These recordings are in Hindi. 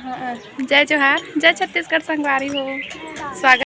जय जोहार, जय छत्तीसगढ़ संगवारी हो। स्वागत।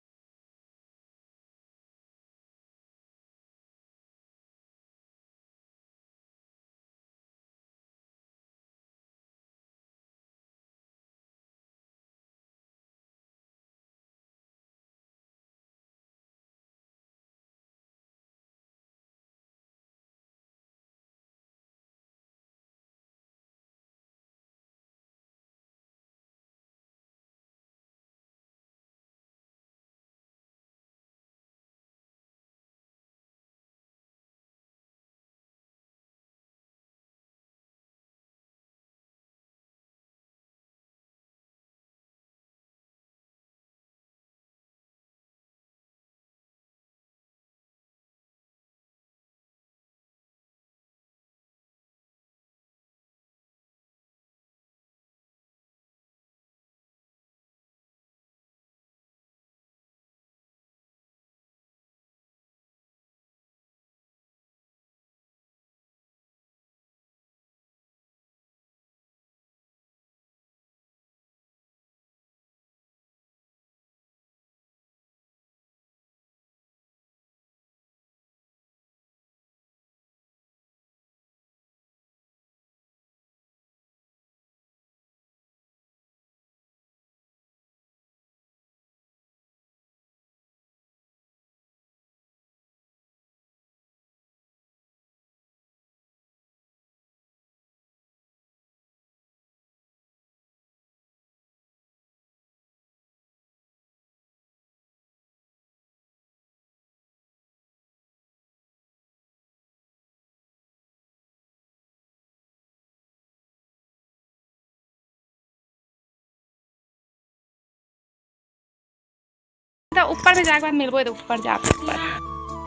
तो ऊपर में जाके बाद मिलबो, तो ऊपर जा ऊपर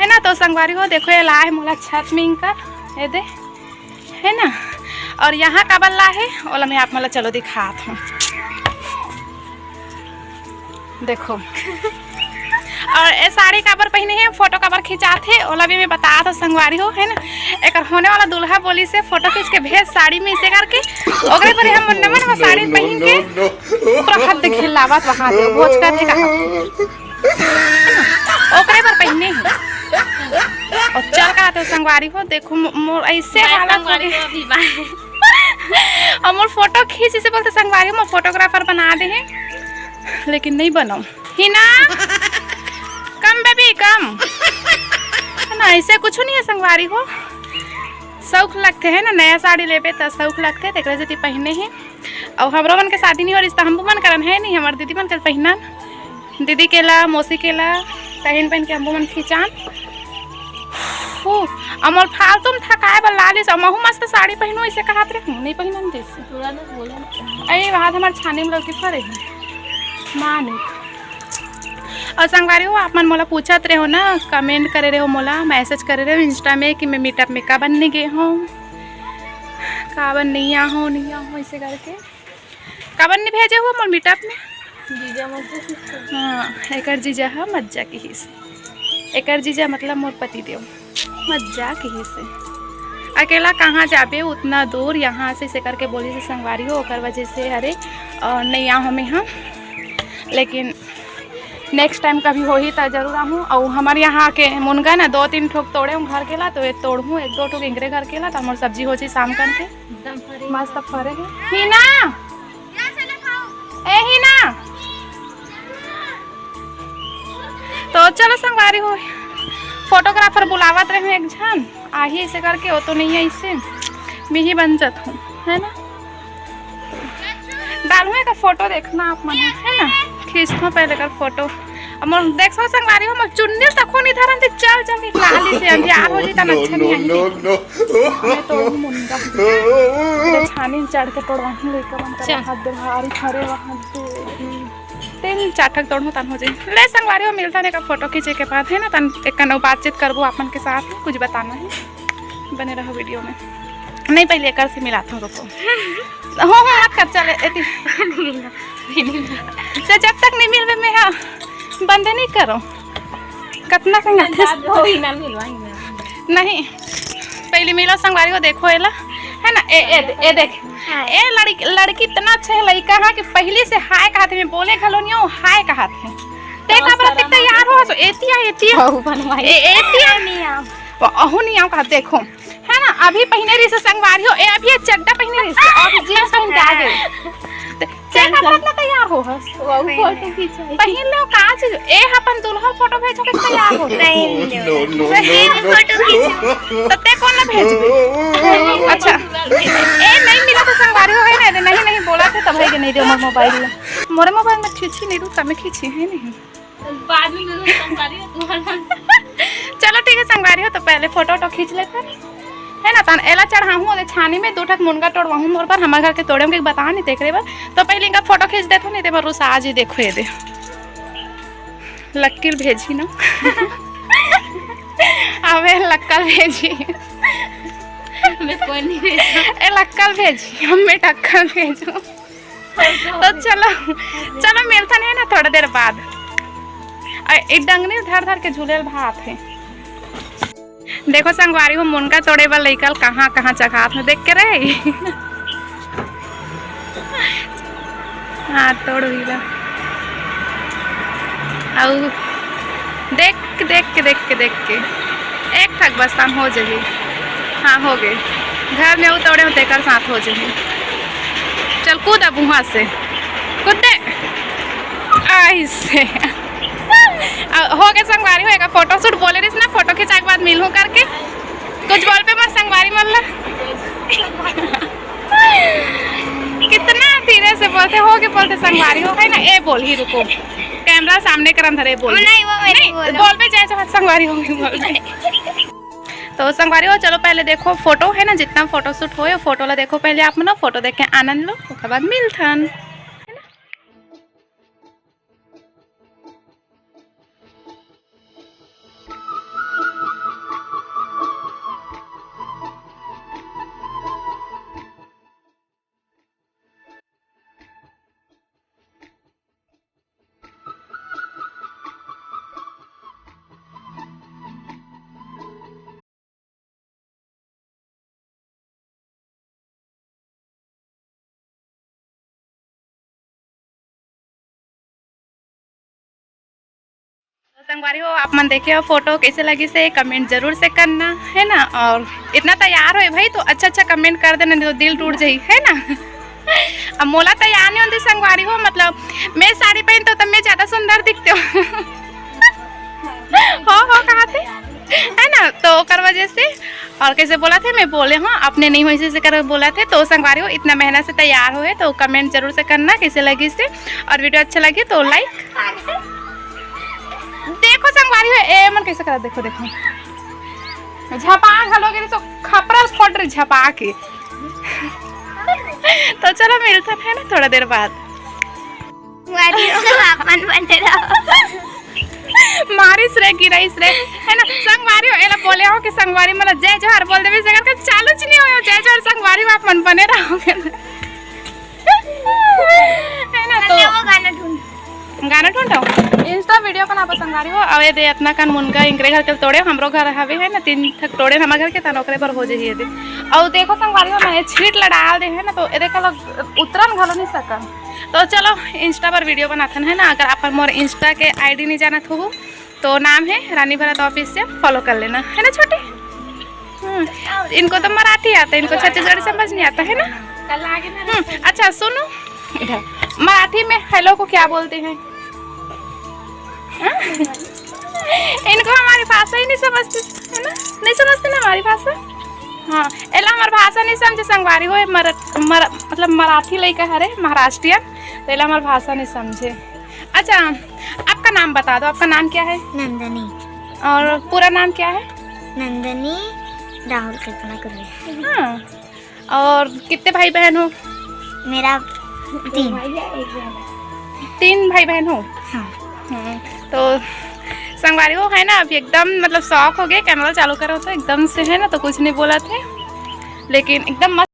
है ना। तो संगवारी हो देखो ये ला है मोला छत में इनका ये दे है ना। और यहाँ का बल्ला है ओला मैं आप मतलब चलो दिखात हूँ देखो। और ये साड़ी काबर पहने हैं, फोटो काबर खिंचाते ओला भी मैं बता था संगवारी हो है ना। एक होने वाला दूल्हा बोली से फोटो खींच के भेज साड़ी में इसे करके ओकरे पर हम नमन साड़ी पहन के पूरा हाथ दिखे लावत वहां दे भोज कर देगा ओकरे पर पहने हैं और चल का तो संगवारी हो देखो मोर ऐसे हालत और मोर फोटो खींच इसे बोलते संगवारी हो मोर फोटोग्राफर बना दे हैं, लेकिन नहीं बनाओ ही ना। कम बेबी कम है ना, ऐसे कुछ नहीं है संगवारी हो। शौक लगते है ना नया साड़ी लेबे तो शौक लगते है जति पहने हैं। और हमरो मन के शादी नहीं हो रही हमको मन करन है नहीं, हमारे दीदी मन के पहना दीदी केला मौसी केला पहन पहन के हमको मन खिंचान अमर फालतू में थकाए बल लाली से महू मस्त साड़ी पहनो ऐसे कहत रे नहीं पहनन जैसे पूरा न बोला ए बात हमार छाने में लड़की फरे माने। और संगवारी हो आप मन मोला पूछत रहे हो ना, कमेंट करे रहे हो मोला, मैसेज करे रहे हो इंस्टा में कि मैं मीटअप में का बनने गए हूँ का बन नहीं आ हो ऐसे करके का बन नहीं भेजे हुआ मोर मीटअप में जीजा मत। हाँ एकर जीजा है मज्जा की ही से, एकर जीजा मतलब मोर पति देव मज्जा की ही से। अकेला कहाँ जाबे उतना दूर यहाँ से करके बोली से संगवारी हो ओकर वजह से अरे नहीं आ हमें हम, लेकिन नेक्स्ट टाइम कभी हो ही तो जरूर आहूँ। और हमारे यहाँ के मुनगा ना 2-3 ठोक तोड़े हूँ घर के ला तो एक तोड़ूँ 1-2 ठोक इंगरे घर के ला तो हमारे सब्जी हो जाए शाम करके मस्त फरे है ही ना ए ही ना। तो चलो संगवारी हो फोटोग्राफर बुलावत रहे एक झन आही ऐसे करके वो तो नहीं है इससे मैं ही बन जात हूँ है ना। डालूँ का फोटो देखना आप मन है ना, खींचता पहले कर फोटो। अब देख सो संगवारी हो मैं चुन्नी तक नहीं धरन थी चल चल लाली से अंधियार हो जाता अच्छा नहीं मैं तो मुंडा छानी चढ़ के तोड़वा लेकर हाथ बिहारी खरे वहाँ 3-4 ठक तोड़ू तन हो जाए ले संगवारी हो मिलता नहीं का फोटो खींचे के बाद है ना तन एक बातचीत करबो अपन के साथ कुछ बताना है, बने रहो वीडियो में। नहीं पहले एक से मिलाता हूँ रुको हो मत कर चले जब तक नहीं मिलवे मैं हाँ बंदे नहीं करो कितना नहीं पहले मिलो संगवारी को देखो एला है ना। ए देख ए लड़की इतना अच्छा है लड़का है कि पहले से हाय कहते हैं बोले खलो नहीं हाय कहते हैं। देखा बड़ा तैयार हो सो एतिया नहीं आओ कहा देखो है ना। अभी पहने रही से संगवारी हो ए अभी चड्डा पहने रही से और जींस पहन के आ गए देखा कितना तैयार हो हस फोटो खींचाई पहन लो का चीज ए अपन दुल्हन फोटो भेजो के तैयार हो नहीं फोटो खींच तते कौन ना भेजबे। अच्छा ए नहीं मिला तो संगवारी हो है ना नहीं बोला था तब है कि नहीं दे मोबाइल मोरे मोबाइल में खींची नहीं रू तब खींची है नहीं बाद में संगवारी हो तुम्हारा। चलो ठीक है संगवारी हो तो पहले फोटो खींच लेते है ना। तन एला चढ़ाऊँ और छानी में 2 ठक मुनगा तोड़वाऊँ मोर पर हमारे घर के तोड़े के बता नहीं देख रहे बस तो पहले इनका फोटो खींच देते नहीं दे रुस आज ही देखो ये दे लक्कीर भेजी ना अबे लक्कल भेजी मैं कोई नहीं भेजी ए लक्कल भेजी हमें टक्कल भेजो तो चलो मिलता नहीं है ना थोड़ा देर बाद एक डंगनी धर के झूले भात है। देखो संगवारी हो मुनका तोड़े वाला लइकल कहाँ चखात में देख के रहे हाँ तोड़ ला देख के एक ठक बस काम हो जाए। हाँ हो गए घर में वो तोड़े होते कर साथ हो जाए। चल कूद अब वहाँ से कूद दे ऐसे हो गए संगवारी होएगा फोटो शूट बोले रही ना फोटो खिंचा के बाद मिलूं करके कुछ बोल पे मत संगवारी मल्ला कितना धीरे से बोलते हो के बोलते संगवारी हो है ना ए बोल ही रुको कैमरा सामने करम धरे बोल नहीं बोल पे जाए संगवारी हो तो संगवारी हो। चलो पहले देखो फोटो है ना जितना फोटो शूट हो फोटो ला देखो पहले आप ना फोटो देख के आनंद लो उसके बाद मिलथन। संगवारी हो आप मन देखे हो फोटो कैसे लगी से कमेंट जरूर से करना है ना। और इतना तैयार हो भाई तो अच्छा कमेंट कर देना तो दिल टूट जाई है ना। अब मोला तैयार नहीं होती संगवारी हो मतलब मैं साड़ी पहनते हो तब मैं ज्यादा सुंदर दिखते हो हो कहा थे है ना तो कर वजह से और कैसे बोला थे मैं बोले हाँ अपने नहीं हुई से कर बोला थे तो संगवारी हो इतना मेहनत से तैयार हुए तो कमेंट जरूर से करना कैसे लगी से और वीडियो अच्छा लगे तो लाइक देखो संगवारी है ए मन कैसे करा देखो झपा घलोगे तो खपरा फट रही झपा के तो चलो मिलते हैं ना थोड़ा देर बाद मारिस रे गिराइस रे है ना संगवारी हो एला बोले हो कि संगवारी मतलब जय जोहर बोल देबे से करके चालू च नहीं हो जय जोहर संगवारी आप मन बने रहोगे है ना तो गाना ढूंढो इंस्टा वीडियो बना संगवारी हो अवे दे इतना कान मुनका इंकरे घर के तोड़े हमरो घर हवे है ना 3 ठक तोड़े हमारे घर के ता नौकरे पर हो जाइए दे और देखो संगवारी हो मैं छीट लड़ा दे है ना तो एरे का उतरन घलो नहीं सकन तो चलो इंस्टा पर वीडियो बनाथन है ना। अगर आप मोर इंस्टा के आईडी नहीं जानत हो तो नाम है रानी भरत ऑफिशियल फॉलो कर लेना है ना छोटे। इनको तो मराठी आता है इनको छत्तीसगढ़ी समझ नहीं आता है ना। अच्छा सुनो इधर मराठी में हेलो को क्या बोलते हैं इनको हमारी भाषा ही नहीं समझती है ना नहीं समझते ना हमारी भाषा। हाँ एला हमारी भाषा नहीं समझे संगवारी हो मतलब मराठी लड़का है महाराष्ट्रियन तो एला हमारी भाषा नहीं समझे। अच्छा आपका नाम बता दो आपका नाम क्या है? नंदनी। और पूरा नाम क्या है? नंदनी राहुल कल्पना कुर्रे। हाँ और कितने भाई बहन हो? मेरा 3 भाई बहन हो। हाँ तो संगवारी हो है ना अभी एकदम मतलब शौक हो गया कैमरा चालू करो तो एकदम से है ना तो कुछ नहीं बोला थे लेकिन एकदम मस्त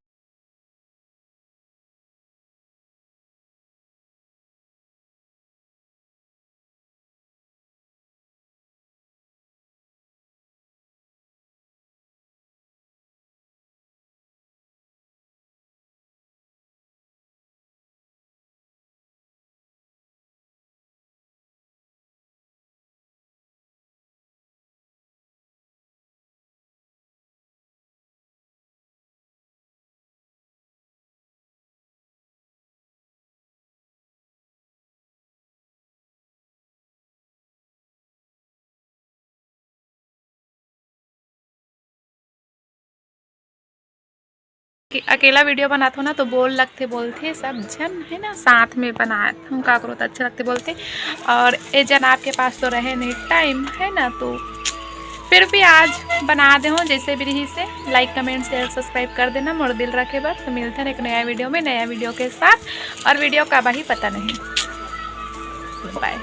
कि अकेला वीडियो बनाते हो ना तो बोल लगते बोलते सब जन है ना, साथ में बनाए हम का करो तो अच्छे लगते बोलते। और ए जन आपके पास तो रहे नहीं टाइम है ना, तो फिर भी आज बना दे हो जैसे भी रही से। लाइक कमेंट शेयर सब्सक्राइब कर देना मोर दिल रखे बस। तो मिलते हैं एक नया वीडियो में, नया वीडियो के साथ। और वीडियो का ही पता नहीं। बाय।